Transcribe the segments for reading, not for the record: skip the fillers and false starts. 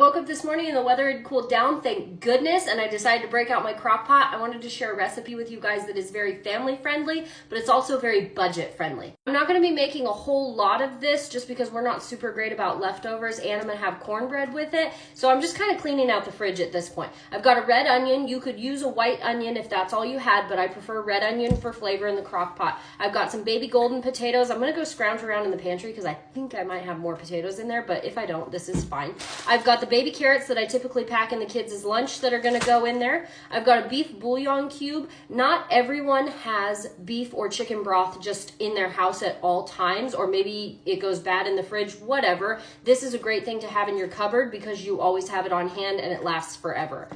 woke up this morning and the weather had cooled down, thank goodness, and I decided to break out my crock pot. I wanted to share a recipe with you guys that is very family friendly, but it's also very budget friendly. I'm not going to be making a whole lot of this just because we're not super great about leftovers, and I'm going to have cornbread with it, so I'm just kind of cleaning out the fridge at this point. I've got a red onion. You could use a white onion if that's all you had, but I prefer red onion for flavor in the crock pot. I've got some baby golden potatoes. I'm going to go scrounge around in the pantry because I think I might have more potatoes in there, but if I don't, this is fine. I've got the baby carrots that I typically pack in the kids' lunch that are going to go in there. I've got a beef bouillon cube. Not everyone has beef or chicken broth just in their house at all times, or maybe it goes bad in the fridge, whatever. This is a great thing to have in your cupboard because you always have it on hand and it lasts forever.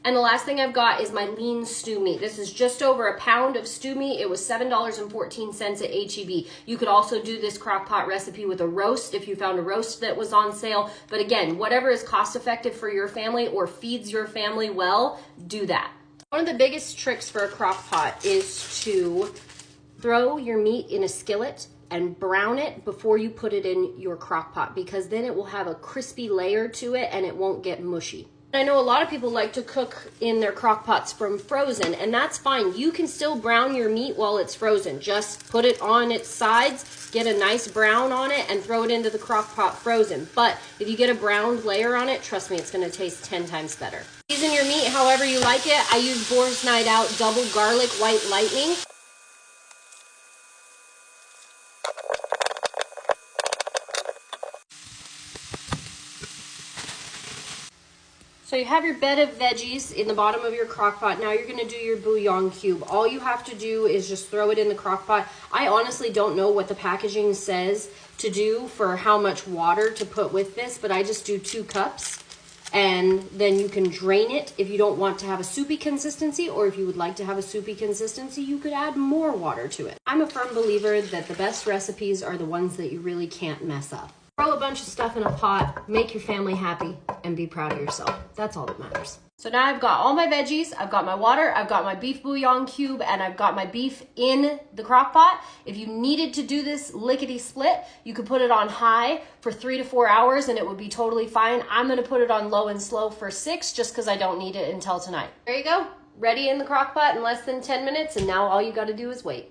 And the last thing I've got is my lean stew meat. This is just over a pound of stew meat. It was $7.14 at H-E-B. You could also do this crock pot recipe with a roast if you found a roast that was on sale. But again, whatever is cost effective for your family or feeds your family well, do that. One of the biggest tricks for a crock pot is to throw your meat in a skillet and brown it before you put it in your crock pot, because then it will have a crispy layer to it and it won't get mushy. I know a lot of people like to cook in their crock pots from frozen, and that's fine. You can still brown your meat while it's frozen. Just put it on its sides, get a nice brown on it, and throw it into the crock pot frozen. But if you get a browned layer on it, trust me, it's going to taste 10 times better. Season your meat however you like it. I use Boar's Night Out Double Garlic White Lightning. So you have your bed of veggies in the bottom of your crock pot. Now you're going to do your bouillon cube. All you have to do is just throw it in the crock pot. I honestly don't know what the packaging says to do for how much water to put with this, but I just do 2 cups. And then you can drain it if you don't want to have a soupy consistency, or if you would like to have a soupy consistency, you could add more water to it. I'm a firm believer that the best recipes are the ones that you really can't mess up. Throw a bunch of stuff in a pot, make your family happy, and be proud of yourself. That's all that matters. So now I've got all my veggies, I've got my water, I've got my beef bouillon cube, and I've got my beef in the crock pot. If you needed to do this lickety split, you could put it on high for 3 to 4 hours and it would be totally fine. I'm gonna put it on low and slow for 6 just because I don't need it until tonight. There you go, ready in the crock pot in less than 10 minutes, and now all you gotta do is wait.